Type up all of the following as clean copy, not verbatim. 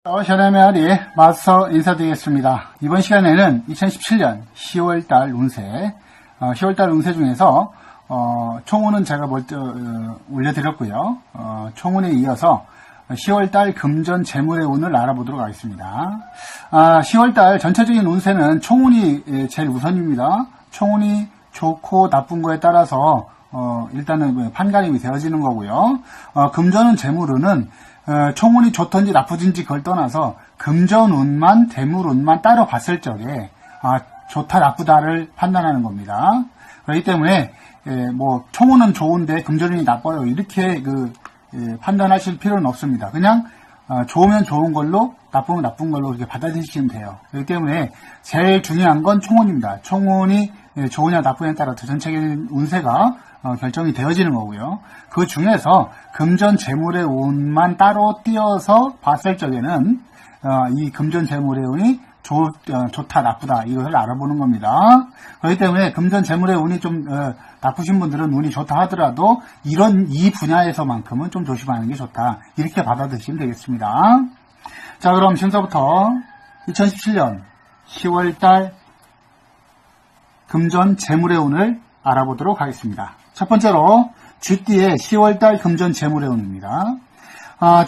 샤레메아리 마스터 인사드리겠습니다. 이번 시간에는 2017년 10월달 운세, 10월달 운세 중에서 총운은 제가 올려드렸고요. 총운에 이어서 10월달 금전 재물의 운을 알아보도록 하겠습니다. 10월달 전체적인 운세는 총운이 제일 우선입니다. 총운이 좋고 나쁜 거에 따라서 일단은 판가름이 되어지는 거고요. 금전운 재물운은 총운이 좋든지 나쁘든지 그걸 떠나서 금전운만 재물운만 따로 봤을 적에 좋다 나쁘다를 판단하는 겁니다. 그렇기 때문에 총운은 좋은데 금전운이 나빠요 이렇게 판단하실 필요는 없습니다. 그냥 좋으면 좋은 걸로 나쁘면 나쁜 걸로 이렇게 받아들이시면 돼요. 그렇기 때문에 제일 중요한 건 총운입니다. 총운이 좋으냐 나쁘냐에 따라서 전체적인 운세가 결정이 되어지는 거고요. 그 중에서 금전 재물의 운만 따로 띄어서 봤을 적에는 이 금전 재물의 운이 좋다 나쁘다 이것을 알아보는 겁니다. 그렇기 때문에 금전 재물의 운이 좀 나쁘신 분들은 운이 좋다 하더라도 이 분야에서만큼은 좀 조심하는 게 좋다 이렇게 받아들이시면 되겠습니다. 자, 그럼 지금부터 2017년 10월달 금전 재물의 운을 알아보도록 하겠습니다. 첫 번째로 쥐띠의 10월달 금전 재물의 운입니다.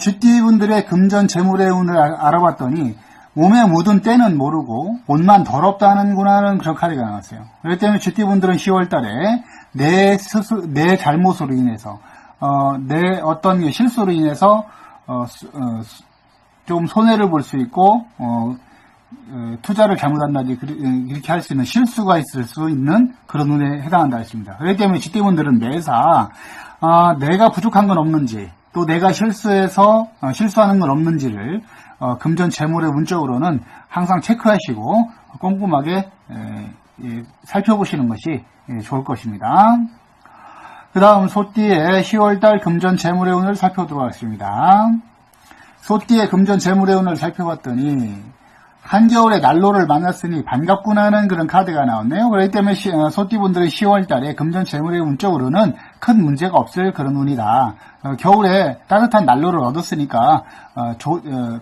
쥐띠 분들의 금전 재물의 운을 알아봤더니 몸에 묻은 때는 모르고 옷만 더럽다는구나는 그런 카드가 나왔어요. 그렇기 때문에 쥐띠 분들은 10월달에 내 잘못으로 인해서 내 어떤 실수로 인해서 좀 손해를 볼 수 있고 투자를 잘못한다든지 이렇게 할 수 있는 실수가 있을 수 있는 그런 운에 해당한다 했습니다. 그렇기 때문에 쥐띠분들은 매사 내가 부족한 건 없는지 또 내가 실수하는 건 없는지를 금전 재물의 운적으로는 항상 체크하시고 꼼꼼하게 살펴보시는 것이 좋을 것입니다. 그 다음 소띠의 10월달 금전 재물의 운을 살펴보도록 하겠습니다. 소띠의 금전 재물의 운을 살펴봤더니 한겨울에 난로를 만났으니 반갑구나 하는 그런 카드가 나왔네요. 그렇기 때문에 소띠분들의 10월달에 금전 재물의 운적으로는 큰 문제가 없을 그런 운이다. 겨울에 따뜻한 난로를 얻었으니까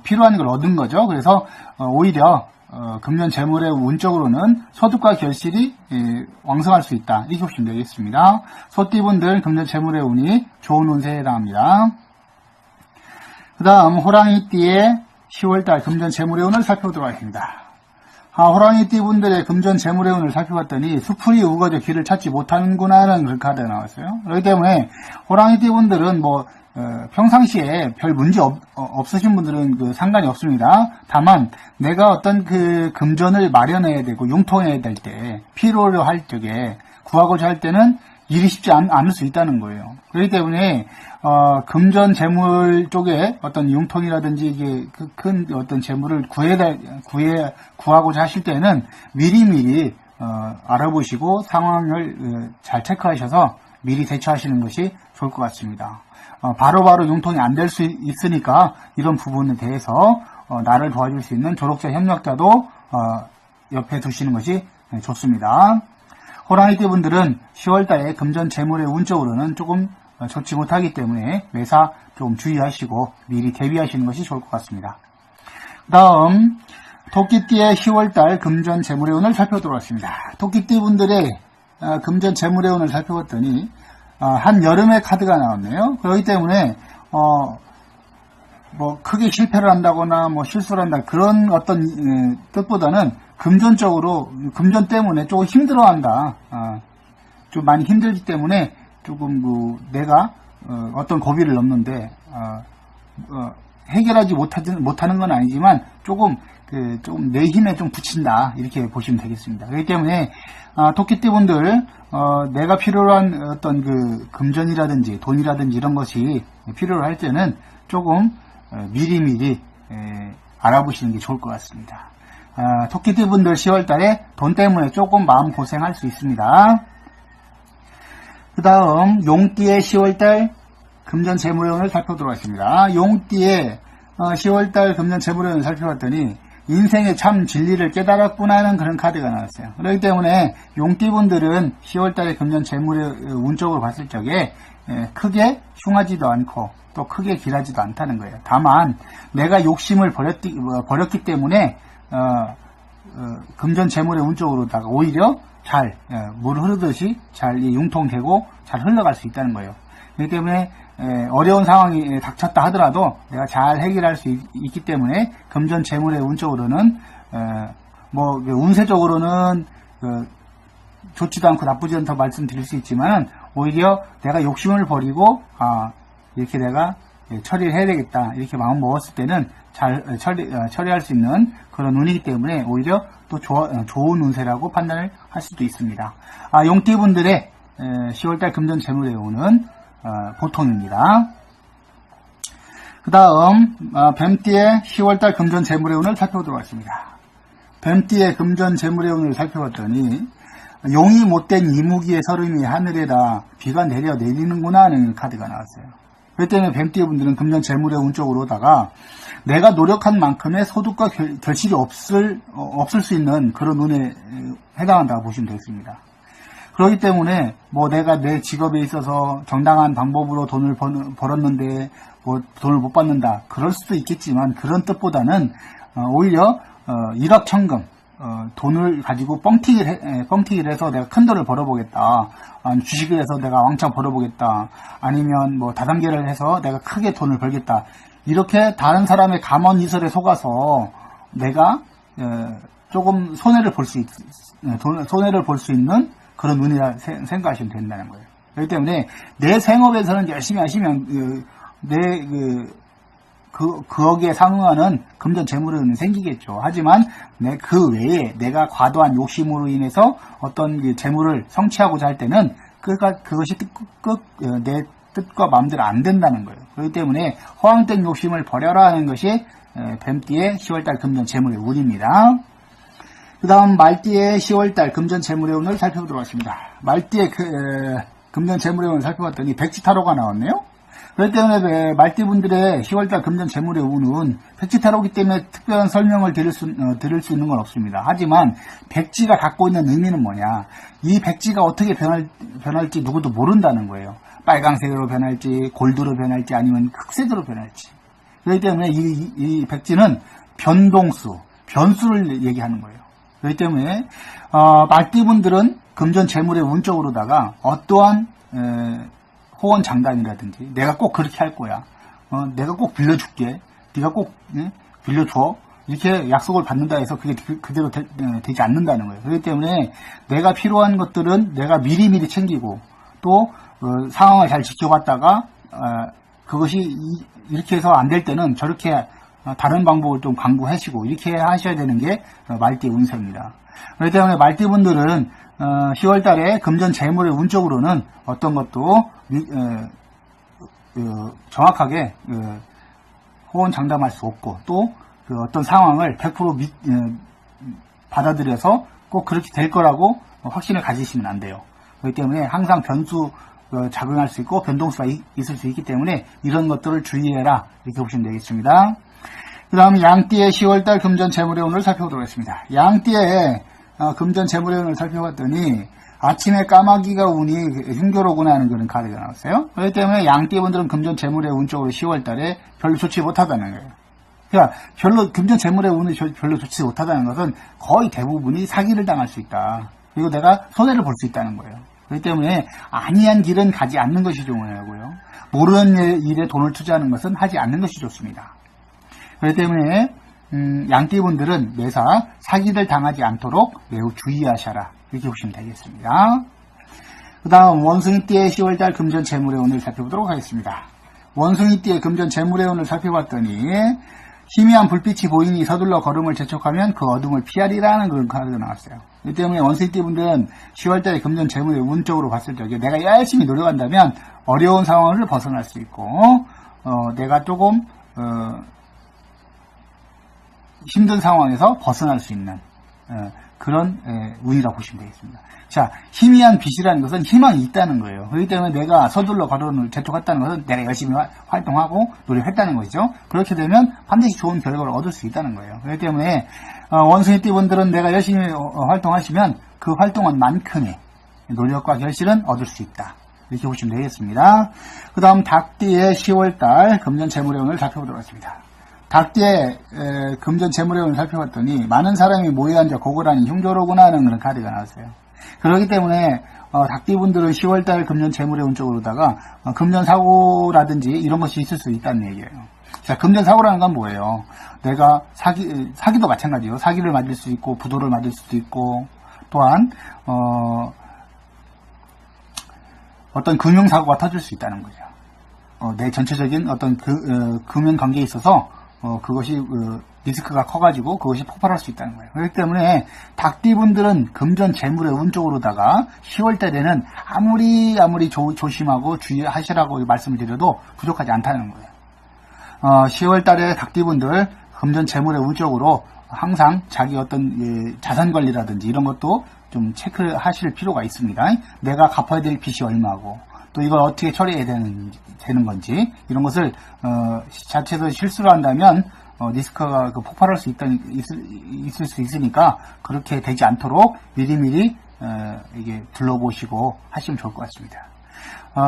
필요한 걸 얻은 거죠. 그래서 오히려 금전 재물의 운적으로는 소득과 결실이 왕성할 수 있다. 이렇게 보시면 되겠습니다. 소띠분들 금전 재물의 운이 좋은 운세에 해당합니다. 그 다음 호랑이띠의 10월달 금전 재물의 운을 살펴보도록 하겠습니다. 호랑이띠 분들의 금전 재물의 운을 살펴봤더니 수풀이 우거져 길을 찾지 못하는구나 하는 그런 카드가 나왔어요. 그렇기 때문에 호랑이띠 분들은 평상시에 별 문제 없으신 분들은 상관이 없습니다. 다만 내가 어떤 금전을 마련해야 되고 융통해야 될 때 필요로 할 적에 구하고자 할 때는 일이 쉽지 않을 수 있다는 거예요. 그렇기 때문에 금전 재물 쪽에 어떤 융통이라든지 이게 큰 어떤 재물을 구하고자 하실 때는 미리미리 알아보시고 상황을 잘 체크하셔서 미리 대처하시는 것이 좋을 것 같습니다. 바로바로 융통이 안 될 수 있으니까 이런 부분에 대해서 나를 도와줄 수 있는 조력자 협력자도 옆에 두시는 것이 좋습니다. 호랑이띠 분들은 10월달에 금전 재물의 운적으로는 조금 좋지 못하기 때문에 매사 좀 주의하시고 미리 대비하시는 것이 좋을 것 같습니다. 그 다음 토끼띠의 10월달 금전 재물의 운을 살펴보도록 하겠습니다. 토끼띠 분들의 금전 재물의 운을 살펴봤더니 한여름의 카드가 나왔네요. 그렇기 때문에 크게 실패를 한다거나 실수를 한다 그런 어떤 뜻보다는 금전 때문에 조금 힘들어한다. 좀 많이 힘들기 때문에 조금 내가 어떤 고비를 넘는데 해결하지 못하는 건 아니지만 조금 내 힘에 좀 붙인다 이렇게 보시면 되겠습니다. 그렇기 때문에 토끼띠 분들 내가 필요로 한 어떤 금전이라든지 돈이라든지 이런 것이 필요로 할 때는 조금 미리미리 알아보시는 게 좋을 것 같습니다. 토끼띠 분들 10월달에 돈 때문에 조금 마음 고생할 수 있습니다. 그 다음 용띠의 10월달 금전 재물의 운을 살펴보도록 하겠습니다. 용띠의 10월달 금전 재물의 운을 살펴봤더니 인생의 참 진리를 깨달았구나 하는 그런 카드가 나왔어요. 그렇기 때문에 용띠분들은 10월달에 금전 재물의 운적으로 봤을 적에 크게 흉하지도 않고 또 크게 길하지도 않다는 거예요. 다만 내가 욕심을 버렸기 때문에 금전 재물의 운 쪽으로다가 오히려 잘 물 흐르듯이 잘 융통되고 잘 흘러갈 수 있다는 거예요. 그렇기 때문에 어려운 상황이 닥쳤다 하더라도 내가 잘 해결할 수 있기 때문에 금전 재물의 운 쪽으로는 뭐 운세적으로는 좋지도 않고 나쁘지 않다고 말씀드릴 수 있지만 오히려 내가 욕심을 버리고 이렇게 내가 처리를 해야 되겠다 이렇게 마음 먹었을 때는 잘 처리할 수 있는 그런 운이기 때문에 오히려 또 좋은 운세라고 판단을 할 수도 있습니다. 용띠분들의 10월달 금전 재물의 운은 보통입니다. 그 다음 뱀띠의 10월달 금전 재물의 운을 살펴보도록 하겠습니다. 뱀띠의 금전 재물의 운을 살펴봤더니 용이 못된 이무기의 서름이 하늘에다 비가 내리는구나 하는 카드가 나왔어요. 그렇기 때문에 뱀띠의 분들은 금전 재물의 운 쪽으로다가 내가 노력한 만큼의 소득과 결실이 없을 수 있는 그런 운에 해당한다고 보시면 되겠습니다. 그렇기 때문에 뭐 내가 내 직업에 있어서 정당한 방법으로 돈을 벌었는데 뭐 돈을 못 받는다 그럴 수도 있겠지만 그런 뜻보다는 오히려 일확천금 돈을 가지고 뻥튀기를 해서 내가 큰 돈을 벌어보겠다. 주식을 해서 내가 왕창 벌어보겠다. 아니면 뭐 다단계를 해서 내가 크게 돈을 벌겠다. 이렇게 다른 사람의 감언이설에 속아서 내가 조금 손해를 볼 수 있는 그런 운이라 생각하시면 된다는 거예요. 그렇기 때문에 내 생업에서는 열심히 하시면 거기에 상응하는 금전 재물은 생기겠죠. 하지만 그 외에 내가 과도한 욕심으로 인해서 어떤 재물을 성취하고자 할 때는 그것이 내 뜻과 마음대로 안 된다는 거예요. 그렇기 때문에 허황된 욕심을 버려라 하는 것이 뱀띠의 10월달 금전 재물의 운입니다. 그 다음 말띠의 10월달 금전 재물의 운을 살펴보도록 하겠습니다. 말띠의 금전 재물의 운을 살펴봤더니 백지타로가 나왔네요. 그렇기 때문에 말띠분들의 10월달 금전 재물의 운은 백지타로기 때문에 특별한 설명을 드릴 수 있는 건 없습니다. 하지만 백지가 갖고 있는 의미는 뭐냐, 이 백지가 어떻게 변할지 누구도 모른다는 거예요. 빨강색으로 변할지 골드로 변할지 아니면 흑색으로 변할지. 그렇기 때문에 이 백지는 변수를 얘기하는 거예요. 그렇기 때문에 말띠분들은 금전 재물의 운 쪽으로다가 어떠한 호언장담이라든지 내가 꼭 그렇게 할 거야, 내가 꼭 빌려줄게, 네가 꼭 빌려줘, 이렇게 약속을 받는다 해서 그게 그대로 되지 않는다는 거예요. 그렇기 때문에 내가 필요한 것들은 내가 미리미리 챙기고 또 상황을 잘 지켜봤다가 그것이 이렇게 해서 안 될 때는 저렇게 다른 방법을 좀 강구하시고 이렇게 하셔야 되는 게 말띠의 운세입니다. 그렇기 때문에 말띠분들은 10월달에 금전 재물의 운 쪽으로는 어떤 것도 정확하게 호언장담할 수 없고 또 어떤 상황을 100% 받아들여서 꼭 그렇게 될 거라고 확신을 가지시면 안 돼요. 그렇기 때문에 항상 작용할 수 있고 변동수가 있을 수 있기 때문에 이런 것들을 주의해라 이렇게 보시면 되겠습니다. 그 다음 양띠의 10월달 금전 재물의 운을 살펴보도록 하겠습니다. 양띠의 금전 재물의 운을 살펴봤더니 아침에 까마귀가 운이 흉교로구나 하는 그런 카드가 나왔어요. 그렇기 때문에 양띠분들은 금전 재물의 운 쪽으로 10월달에 별로 좋지 못하다는 거예요. 그러니까 금전 재물의 운이 별로 좋지 못하다는 것은 거의 대부분이 사기를 당할 수 있다. 그리고 내가 손해를 볼 수 있다는 거예요. 그렇기 때문에 아니한 길은 가지 않는 것이 중요하고요. 모르는 일에 돈을 투자하는 것은 하지 않는 것이 좋습니다. 그렇기 때문에 양띠분들은 매사 사기를 당하지 않도록 매우 주의하셔라 이렇게 보시면 되겠습니다. 그 다음 원숭이띠의 10월달 금전 재물의 운을 살펴보도록 하겠습니다. 원숭이띠의 금전 재물의 운을 살펴봤더니 희미한 불빛이 보이니 서둘러 걸음을 재촉하면 그 어둠을 피하리라는 그런 카드가 나왔어요. 이 때문에 원숭이띠분들은 10월달에 금전 재물의 운 쪽으로 봤을 적에 내가 열심히 노력한다면 어려운 상황을 벗어날 수 있고 내가 조금 힘든 상황에서 벗어날 수 있는 그런 운이라고 보시면 되겠습니다. 자, 희미한 빛이라는 것은 희망이 있다는 거예요. 그렇기 때문에 내가 서둘러 걸음을 재촉했다는 것은 내가 열심히 활동하고 노력했다는 것이죠. 그렇게 되면 반드시 좋은 결과를 얻을 수 있다는 거예요. 그렇기 때문에 원숭이띠분들은 내가 열심히 활동하시면 그 활동한 만큼의 노력과 결실은 얻을 수 있다. 이렇게 보시면 되겠습니다. 그 다음 닭띠의 10월달 금전 재물운을 살펴보도록 하겠습니다. 닭띠의 금전 재물운을 살펴봤더니 많은 사람이 모여 앉아 고고라니 흉조로구나 하는 그런 카드가 나왔어요. 그렇기 때문에 닭띠분들은 10월달 금전 재물운 쪽으로다가 금전 사고라든지 이런 것이 있을 수 있다는 얘기예요. 자, 금전 사고라는 건 뭐예요? 내가 사기도 마찬가지예요. 사기를 맞을 수 있고 부도를 맞을 수도 있고 또한 어떤 금융사고가 터질 수 있다는 거죠. 내 전체적인 어떤 금융 관계에 있어서 그것이 리스크가 커가지고 그것이 폭발할 수 있다는 거예요. 그렇기 때문에 닭띠분들은 금전 재물의 운 쪽으로다가 10월달에는 아무리 조심하고 주의하시라고 말씀을 드려도 부족하지 않다는 거예요. 10월달에 닭띠분들 금전 재물의 운 쪽으로 항상 자기 어떤 자산 관리라든지 이런 것도 좀 체크하실 필요가 있습니다. 내가 갚아야 될 빚이 얼마고 또 이걸 어떻게 처리해야 되는 건지 이런 것을 자체에서 실수를 한다면 리스크가 폭발할 수 있을 수 있으니까 그렇게 되지 않도록 미리미리 이게 둘러보시고 하시면 좋을 것 같습니다.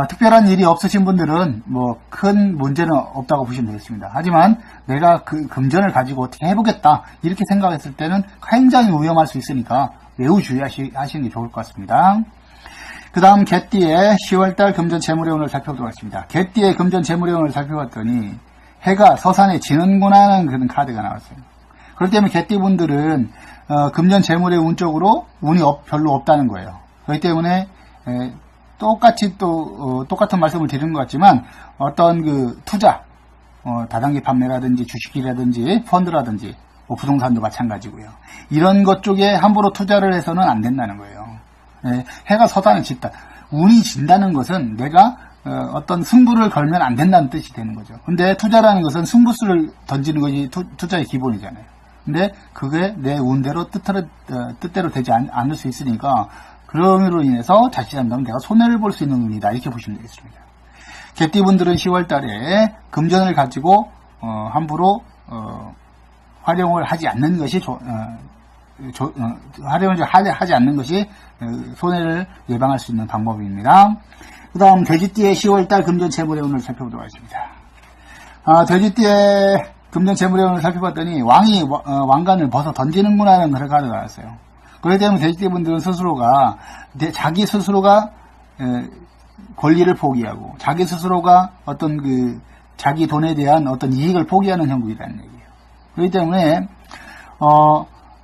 특별한 일이 없으신 분들은 뭐 큰 문제는 없다고 보시면 되겠습니다. 하지만 내가 그 금전을 가지고 어떻게 해보겠다 이렇게 생각했을 때는 굉장히 위험할 수 있으니까 매우 주의하시는 게 좋을 것 같습니다. 그 다음 개띠의 10월달 금전 재물운을 살펴보도록 하겠습니다. 개띠의 금전 재물운을 살펴봤더니 해가 서산에 지는구나 하는 그런 카드가 나왔어요. 그렇기 때문에 개띠분들은 금전 재물의 운 쪽으로 운이 별로 없다는 거예요. 그렇기 때문에 똑같이 똑같은 말씀을 드리는 것 같지만 어떤 그 투자 다단계 판매라든지 주식이라든지 펀드라든지 뭐 부동산도 마찬가지고요. 이런 것 쪽에 함부로 투자를 해서는 안 된다는 거예요. 해가 서산에 짙다. 운이 진다는 것은 내가 어떤 승부를 걸면 안 된다는 뜻이 되는 거죠. 근데 투자라는 것은 승부수를 던지는 것이 투자의 기본이잖아요. 근데 그게 내 운대로 뜻대로 되지 않을 수 있으니까 그럼으로 인해서 자칫한다면 내가 손해를 볼 수 있는 운이다 이렇게 보시면 되겠습니다. 개띠분들은 10월달에 금전을 가지고 함부로 활용을 하지 않는 것이 활용을 하지 않는 것이 손해를 예방할 수 있는 방법입니다. 그 다음 돼지띠의 10월달 금전 재물의 운을 살펴보도록 하겠습니다. 돼지띠의 금전 재물의 운을 살펴봤더니 왕이 왕관을 벗어 던지는구나 하는 그런 카드가 나왔어요. 그렇기 때문에 돼지띠분들은 자기 스스로가 권리를 포기하고 자기 스스로가 어떤 자기 돈에 대한 어떤 이익을 포기하는 형국이라는 얘기예요. 그렇기 때문에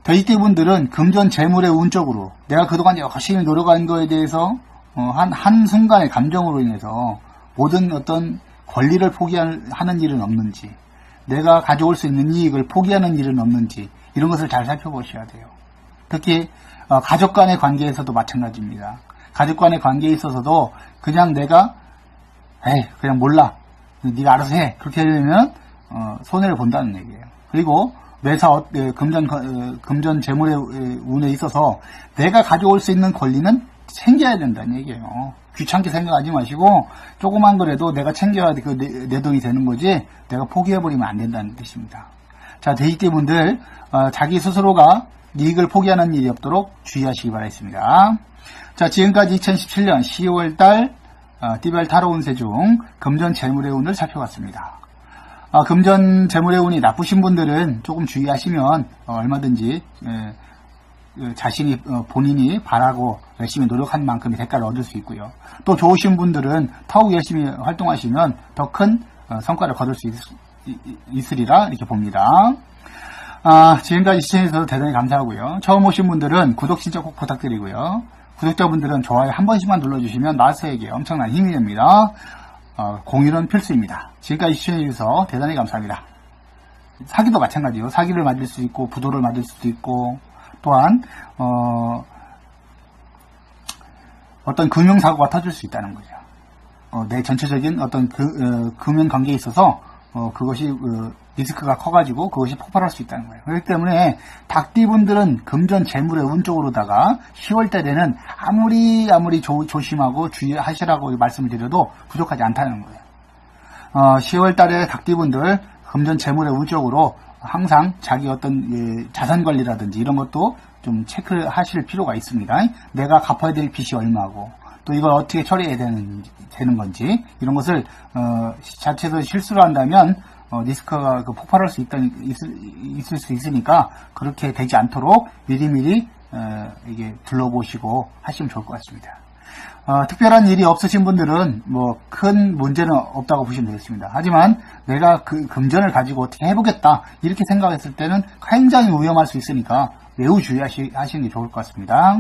돼지띠분들은 금전 재물의 운 쪽으로 내가 그동안 열심히 노력한 거에 대해서 한 순간의 감정으로 인해서 모든 어떤 권리를 포기하는 일은 없는지 내가 가져올 수 있는 이익을 포기하는 일은 없는지 이런 것을 잘 살펴보셔야 돼요. 특히 가족 간의 관계에서도 마찬가지입니다. 가족 간의 관계에 있어서도 그냥 내가 그냥 몰라 네가 알아서 해 그렇게 되면 손해를 본다는 얘기예요. 그리고 매사 금전 재물의 운에 있어서 내가 가져올 수 있는 권리는 챙겨야 된다는 얘기예요. 귀찮게 생각하지 마시고 조그만 거라도 내가 챙겨야 내 돈이 되는 거지 내가 포기해버리면 안 된다는 뜻입니다. 자, 돼지띠분들 자기 스스로가 이익을 포기하는 일이 없도록 주의하시기 바라겠습니다. 자, 지금까지 2017년 10월달 띠별 타로 운세 중 금전 재물의 운을 살펴봤습니다. 금전 재물의 운이 나쁘신 분들은 조금 주의하시면 얼마든지 본인이 바라고 열심히 노력한 만큼의 대가를 얻을 수 있고요. 또 좋으신 분들은 더욱 열심히 활동하시면 더 큰 성과를 거둘 수 있으리라 이렇게 봅니다. 지금까지 시청해주셔서 대단히 감사하고요. 처음 오신 분들은 구독 진짜 꼭 부탁드리고요. 구독자분들은 좋아요 한 번씩만 눌러주시면 나스에게 엄청난 힘이 됩니다. 공유는 필수입니다. 지금까지 시청해주셔서 대단히 감사합니다. 사기도 마찬가지예요. 사기를 맞을 수 있고 부도를 맞을 수도 있고 또한 어떤 금융사고가 터질 수 있다는 거죠. 내 전체적인 어떤 금융 관계에 있어서 그것이 리스크가 커가지고 그것이 폭발할 수 있다는 거예요. 그렇기 때문에 닭띠분들은 금전 재물의 운 쪽으로다가 10월달에는 아무리 조심하고 주의하시라고 말씀을 드려도 부족하지 않다는 거예요. 10월달에 닭띠분들 금전 재물의 운 쪽으로 항상 자기 어떤 자산 관리라든지 이런 것도 좀 체크하실 필요가 있습니다. 내가 갚아야 될 빚이 얼마고 또 이걸 어떻게 처리해야 되는 건지 이런 것을 자체에서 실수를 한다면 리스크가 폭발할 수 있을 수 있으니까 그렇게 되지 않도록 미리미리 이게 둘러보시고 하시면 좋을 것 같습니다. 특별한 일이 없으신 분들은 뭐 큰 문제는 없다고 보시면 되겠습니다. 하지만 내가 그 금전을 가지고 어떻게 해보겠다 이렇게 생각했을 때는 굉장히 위험할 수 있으니까 매우 주의하시는 게 좋을 것 같습니다.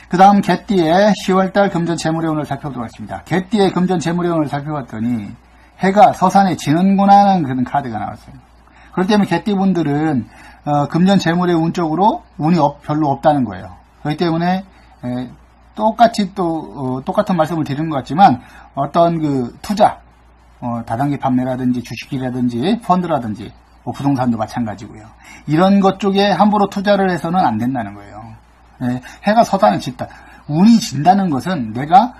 그 다음 개띠의 10월달 금전 재물의 운을 살펴보도록 하겠습니다. 개띠의 금전 재물의 운을 살펴봤더니 해가 서산에 지는구나 하는 그런 카드가 나왔어요. 그렇기 때문에 개띠분들은 금전 재물의 운 쪽으로 운이 별로 없다는 거예요. 그렇기 때문에 똑같이 똑같은 말씀을 드리는 것 같지만 어떤 그 투자, 다단계 판매라든지 주식이라든지 펀드라든지 뭐 부동산도 마찬가지고요. 이런 것 쪽에 함부로 투자를 해서는 안 된다는 거예요. 해가 서산에 짙다. 운이 진다는 것은 내가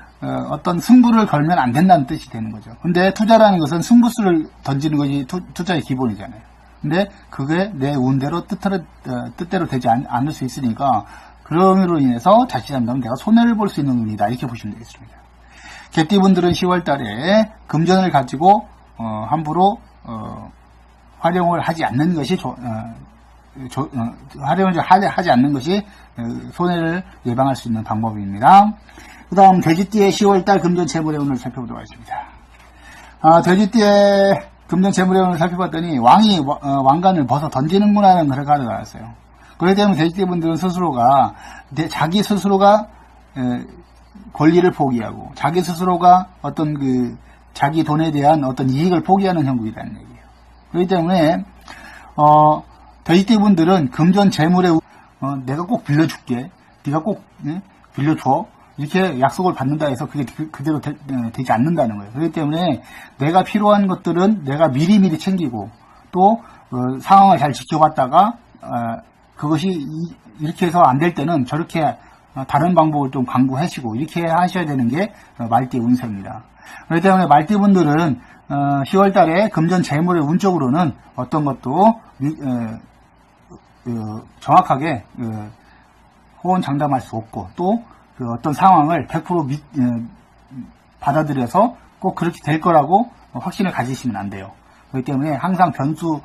어떤 승부를 걸면 안 된다는 뜻이 되는 거죠. 근데 투자라는 것은 승부수를 던지는 것이 투자의 기본이잖아요. 근데 그게 내 운대로 뜻대로 되지 않을 수 있으니까 그럼으로 인해서 자칫한다면 내가 손해를 볼 수 있는 운이다 이렇게 보시면 되겠습니다. 개띠분들은 10월달에 금전을 가지고 함부로 활용을 하지 않는 것이 활용을 하지 않는 것이 손해를 예방할 수 있는 방법입니다. 그 다음 돼지띠의 10월달 금전 재물의 운을 살펴보도록 하겠습니다. 돼지띠의 금전 재물의 운을 살펴봤더니 왕이 왕관을 벗어 던지는구나 하는 그런 카드가 나왔어요. 그렇기 때문에 돼지띠분들은 자기 스스로가 권리를 포기하고 자기 스스로가 어떤 자기 돈에 대한 어떤 이익을 포기하는 형국이라는 얘기예요. 그렇기 때문에 돼지띠분들은 금전 재물의 내가 꼭 빌려줄게, 네가 꼭 빌려줘 이렇게 약속을 받는다 해서 그게 그대로 되지 않는다는 거예요. 그렇기 때문에 내가 필요한 것들은 내가 미리미리 챙기고 또 상황을 잘 지켜봤다가 그것이 이렇게 해서 안 될 때는 저렇게 다른 방법을 좀 강구하시고 이렇게 하셔야 되는 게 말띠 운세입니다. 그렇기 때문에 말띠분들은 10월달에 금전 재물의 운쪽으로는 어떤 것도 정확하게 호언장담할 수 없고 또 어떤 상황을 100% 받아들여서 꼭 그렇게 될 거라고 확신을 가지시면 안 돼요. 그렇기 때문에 항상 변수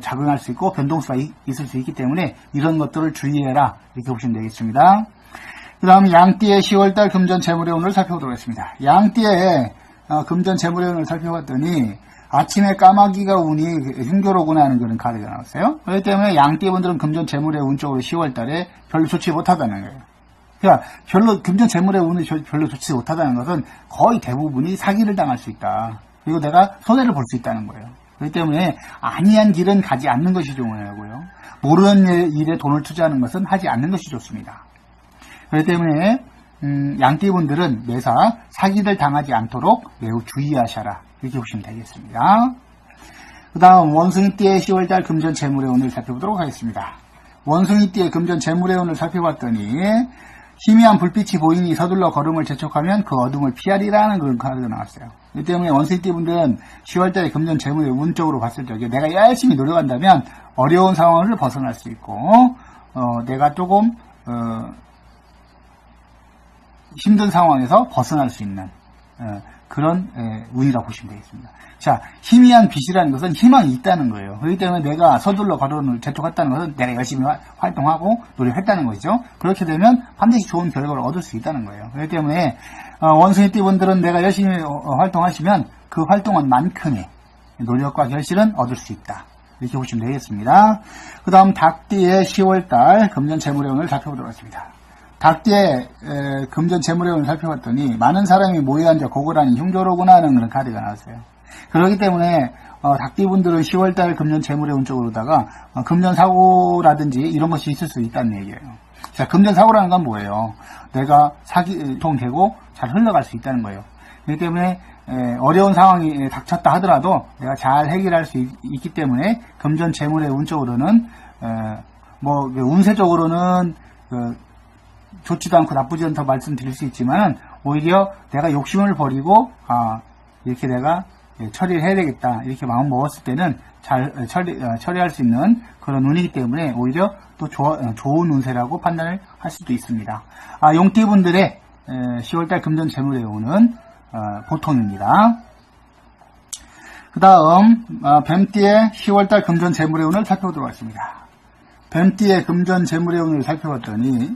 작용할 수 있고 변동수가 있을 수 있기 때문에 이런 것들을 주의해라 이렇게 보시면 되겠습니다. 그 다음 양띠의 10월달 금전 재물의 운을 살펴보도록 하겠습니다. 양띠의 금전 재물의 운을 살펴봤더니 아침에 까마귀가 운이 흉교로구나 하는 그런 카드가 나왔어요. 그렇기 때문에 양띠분들은 금전 재물의 운 쪽으로 10월달에 별로 좋지 못하다는 거예요. 그러니까 금전 재물의 운이 별로 좋지 못하다는 것은 거의 대부분이 사기를 당할 수 있다. 그리고 내가 손해를 볼 수 있다는 거예요. 그렇기 때문에 아니한 길은 가지 않는 것이 중요하고요. 모르는 일에 돈을 투자하는 것은 하지 않는 것이 좋습니다. 그렇기 때문에 양띠분들은 매사 사기를 당하지 않도록 매우 주의하셔라 이렇게 보시면 되겠습니다. 그 다음 원숭이띠의 10월달 금전 재물의 운을 살펴보도록 하겠습니다. 원숭이띠의 금전 재물의 운을 살펴봤더니 희미한 불빛이 보이니 서둘러 걸음을 재촉하면 그 어둠을 피하리라는 그런 카드가 나왔어요. 이 때문에 원숭이띠 분들은 10월달에 금전 재물의 운 쪽으로 봤을 적에 내가 열심히 노력한다면 어려운 상황을 벗어날 수 있고 내가 조금 힘든 상황에서 벗어날 수 있는 그런 운이라고 보시면 되겠습니다. 자, 희미한 빛이라는 것은 희망이 있다는 거예요. 그렇기 때문에 내가 서둘러 걸음을 재촉했다는 것은 내가 열심히 활동하고 노력했다는 것이죠. 그렇게 되면 반드시 좋은 결과를 얻을 수 있다는 거예요. 그렇기 때문에 원숭이띠 분들은 내가 열심히 활동하시면 그 활동한 만큼의 노력과 결실은 얻을 수 있다. 이렇게 보시면 되겠습니다. 그 다음 닭띠의 10월달 금전 재물의 운을 살펴보도록 하겠습니다. 닭띠의 금전 재물의 운을 살펴봤더니 많은 사람이 모여 앉아 고고라니 흉조로구나 하는 그런 카드가 나왔어요. 그렇기 때문에 닭띠분들은 10월달 금전 재물의 운 쪽으로다가 금전 사고라든지 이런 것이 있을 수 있다는 얘기예요. 자, 금전 사고라는 건 뭐예요? 내가 사기통되고 잘 흘러갈 수 있다는 거예요. 그렇기 때문에 어려운 상황이 닥쳤다 하더라도 내가 잘 해결할 수 있기 때문에 금전 재물의 운 쪽으로는 운세적으로는 좋지도 않고 나쁘지 않다고 말씀드릴 수 있지만 오히려 내가 욕심을 버리고 이렇게 내가 처리를 해야 되겠다 이렇게 마음 먹었을 때는 잘 처리할 수 있는 그런 운이기 때문에 오히려 또 좋은 운세라고 판단을 할 수도 있습니다. 용띠분들의 10월달 금전 재물의 운은 보통입니다. 그 다음 뱀띠의 10월달 금전 재물의 운을 살펴보도록 하겠습니다. 뱀띠의 금전 재물의 운을 살펴봤더니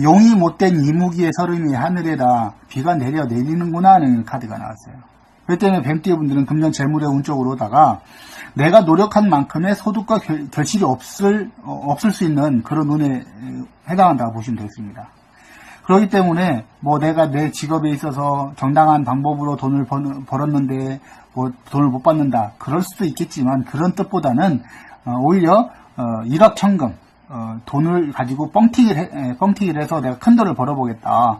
용이 못된 이무기의 설음이 하늘에다 비가 내리는구나 하는 카드가 나왔어요. 그렇기 때문에 뱀띠의 분들은 금전 재물의 운 쪽으로다가 내가 노력한 만큼의 소득과 결실이 없을 수 있는 그런 운에 해당한다고 보시면 되겠습니다. 그렇기 때문에 뭐 내가 내 직업에 있어서 정당한 방법으로 돈을 벌었는데 뭐 돈을 못 받는다 그럴 수도 있겠지만 그런 뜻보다는 오히려 일확천금 돈을 가지고 뻥튀기를 해서 내가 큰 돈을 벌어보겠다.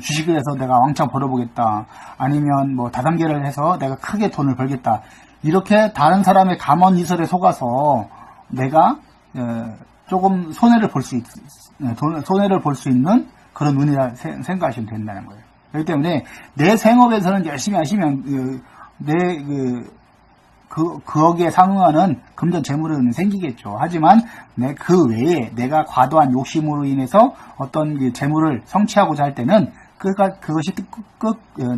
주식을 해서 내가 왕창 벌어보겠다. 아니면 뭐 다단계를 해서 내가 크게 돈을 벌겠다. 이렇게 다른 사람의 감언이설에 속아서 내가 조금 손해를 볼 수 있는 그런 운이라 생각하시면 된다는 거예요. 그렇기 때문에 내 생업에서는 열심히 하시면 거기에 상응하는 금전 재물은 생기겠죠. 하지만 그 외에 내가 과도한 욕심으로 인해서 어떤 재물을 성취하고자 할 때는 그것이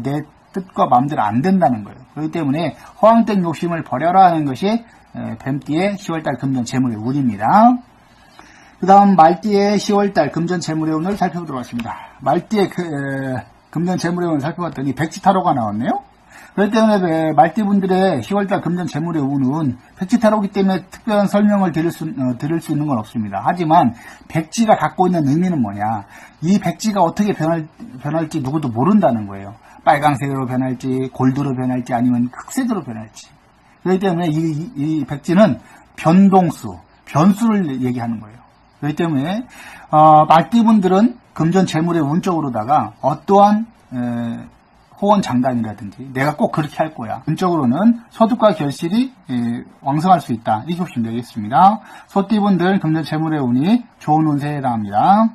내 뜻과 마음대로 안 된다는 거예요. 그렇기 때문에 허황된 욕심을 버려라 하는 것이 뱀띠의 10월달 금전 재물의 운입니다. 그 다음 말띠의 10월달 금전 재물의 운을 살펴보도록 하겠습니다. 말띠의 금전 재물의 운을 살펴봤더니 백지타로가 나왔네요. 그렇기 때문에 말띠분들의 10월달 금전 재물의 운은 백지타로이기 때문에 특별한 설명을 드릴 수 있는 건 없습니다. 하지만 백지가 갖고 있는 의미는 뭐냐, 이 백지가 어떻게 변할지 누구도 모른다는 거예요. 빨강색으로 변할지 골드로 변할지 아니면 흑색으로 변할지. 그렇기 때문에 이 백지는 변수를 얘기하는 거예요. 그렇기 때문에 말띠분들은 금전 재물의 운 쪽으로다가 어떠한 호언장담이라든지 내가 꼭 그렇게 할 거야. 운적으로는 소득과 결실이 왕성할 수 있다. 이렇게 보시면 되겠습니다. 소띠분들 금전 재물의 운이 좋은 운세에 해당합니다.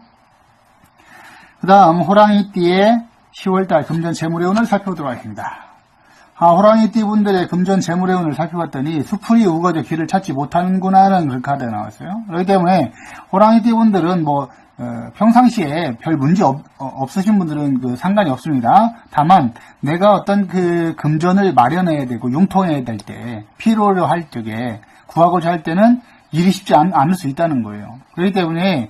그 다음 호랑이띠의 10월달 금전 재물의 운을 살펴보도록 하겠습니다. 호랑이띠 분들의 금전 재물의 운을 살펴봤더니 수풀이 우거져 길을 찾지 못하는구나 하는 그런 카드가 나왔어요. 그렇기 때문에 호랑이띠 분들은 평상시에 별 문제 없으신 분들은 상관이 없습니다. 다만 내가 어떤 금전을 마련해야 되고 융통해야 될 때 필요로 할 적에 구하고자 할 때는 일이 쉽지 않을 수 있다는 거예요. 그렇기 때문에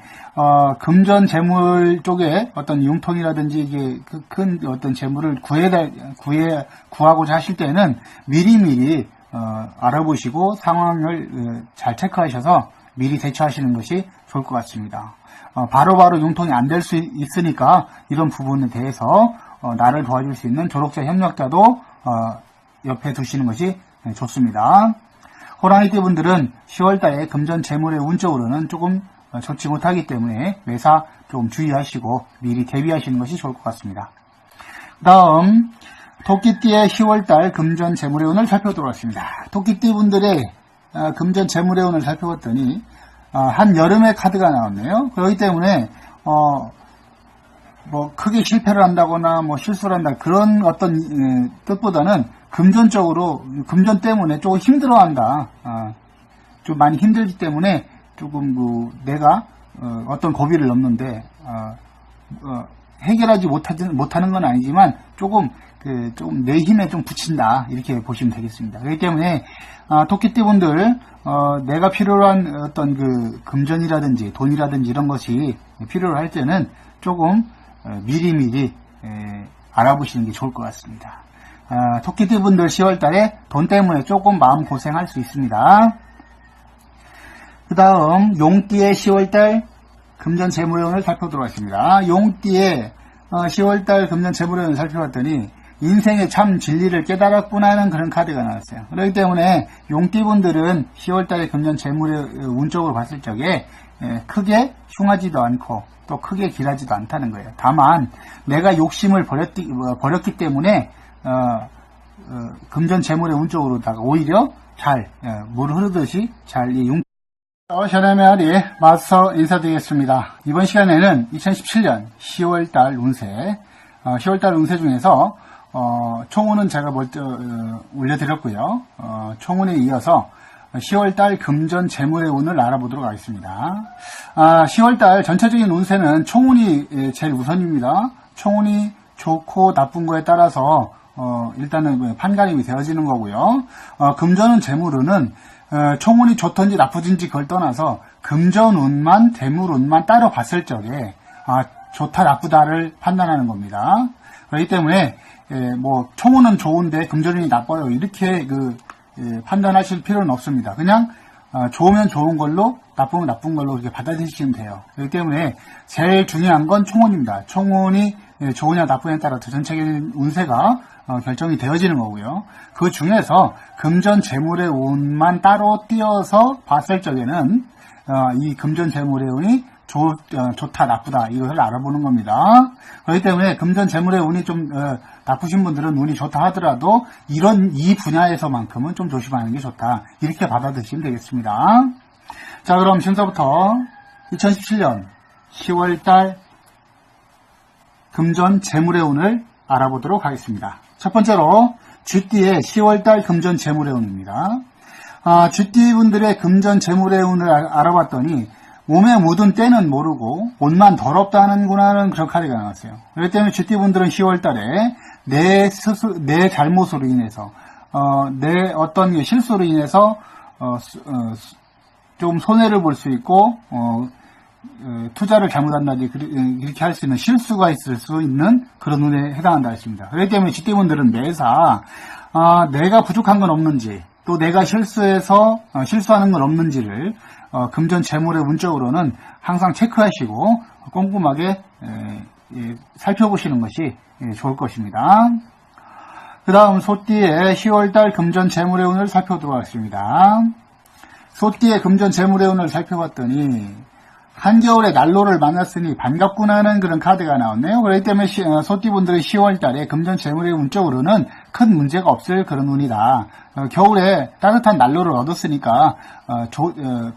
금전 재물 쪽에 어떤 융통이라든지 이게 큰 어떤 재물을 구하고자 하실 때는 미리미리 알아보시고 상황을 잘 체크하셔서 미리 대처하시는 것이 좋을 것 같습니다. 바로바로 융통이 안 될 수 있으니까 이런 부분에 대해서 나를 도와줄 수 있는 조력자 협력자도 옆에 두시는 것이 좋습니다. 호랑이띠 분들은 10월달에 금전 재물의 운적으로는 조금 좋지 못하기 때문에 매사 좀 주의하시고 미리 대비하시는 것이 좋을 것 같습니다. 그 다음 토끼띠의 10월달 금전 재물의 운을 살펴보도록 하겠습니다. 토끼띠 분들의 금전 재물의 운을 살펴봤더니 한여름의 카드가 나왔네요. 그렇기 때문에 크게 실패를 한다거나 실수를 한다 그런 어떤 뜻보다는 금전 때문에 조금 힘들어한다. 좀 많이 힘들기 때문에 조금 내가 어떤 고비를 넘는데 해결하지 못하는 건 아니지만 조금 내 힘에 좀 붙인다 이렇게 보시면 되겠습니다. 그렇기 때문에 토끼띠 분들 내가 필요로 한 어떤 금전이라든지 돈이라든지 이런 것이 필요로 할 때는 조금 미리미리 알아보시는 게 좋을 것 같습니다. 토끼띠 분들 10월달에 돈 때문에 조금 마음 고생할 수 있습니다. 그 다음 용띠의 10월달 금전 재물의 운을 살펴보도록 하겠습니다. 용띠의 10월달 금전 재물의 운을 살펴봤더니 인생의 참 진리를 깨달았구나 하는 그런 카드가 나왔어요. 그렇기 때문에 용띠분들은 10월달에 금전 재물의 운적으로 봤을 적에 크게 흉하지도 않고 또 크게 길하지도 않다는 거예요. 다만 내가 욕심을 버렸기 때문에 금전 재물의 운적으로다가 오히려 잘 물 흐르듯이 잘 샤네메아리 맞서 인사드리겠습니다. 이번 시간에는 2017년 10월달 운세 10월달 운세 중에서 총운은 제가 먼저 올려드렸고요. 총운에 이어서 10월달 금전 재물의 운을 알아보도록 하겠습니다. 10월달 전체적인 운세는 총운이 제일 우선입니다. 총운이 좋고 나쁜 거에 따라서 일단은 판가름이 되어지는 거고요. 금전운 재물운은 총운이 좋든지 나쁘든지 그걸 떠나서 금전운만 대물운만 따로 봤을 적에 좋다 나쁘다를 판단하는 겁니다. 그렇기 때문에 뭐 총운은 좋은데 금전운이 나빠요 이렇게 판단하실 필요는 없습니다. 그냥 좋으면 좋은 걸로 나쁘면 나쁜 걸로 이렇게 받아들이시면 돼요. 그렇기 때문에 제일 중요한 건 총운입니다. 총운이 좋으냐 나쁘냐에 따라서 전체적인 운세가 결정이 되어지는 거고요. 그 중에서 금전 재물의 운만 따로 띄어서 봤을 적에는 이 금전 재물의 운이 좋다 나쁘다 이것을 알아보는 겁니다. 그렇기 때문에 금전 재물의 운이 좀 나쁘신 분들은 운이 좋다 하더라도 이 분야에서만큼은 좀 조심하는 게 좋다 이렇게 받아들이시면 되겠습니다. 자, 그럼 지금부터 2017년 10월달 금전 재물의 운을 알아보도록 하겠습니다. 첫 번째로 쥐띠의 10월달 금전 재물의 운입니다. 쥐띠 분들의 금전 재물의 운을 알아봤더니 몸에 묻은 때는 모르고 옷만 더럽다는구나는 그런 카드가 나왔어요. 그렇기 때문에 쥐띠 분들은 10월달에 내 잘못으로 인해서 내 어떤 실수로 인해서 좀 손해를 볼 수 있고 투자를 잘못한다든지 이렇게 할 수 있는 실수가 있을 수 있는 그런 운에 해당한다 했습니다. 그렇기 때문에 쥐띠 분들은 매사 내가 부족한 건 없는지 또 내가 실수하는 건 없는지를 금전 재물의 운적으로는 항상 체크하시고 꼼꼼하게 살펴보시는 것이 좋을 것입니다. 그 다음 소띠의 10월달 금전 재물의 운을 살펴보도록 하겠습니다. 소띠의 금전 재물의 운을 살펴봤더니 한겨울에 난로를 만났으니 반갑구나 하는 그런 카드가 나왔네요. 그렇기 때문에 소띠분들의 10월달에 금전 재물의 운적으로는 큰 문제가 없을 그런 운이다. 겨울에 따뜻한 난로를 얻었으니까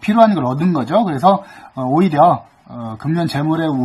필요한 걸 얻은 거죠. 그래서 오히려 금전 재물의 운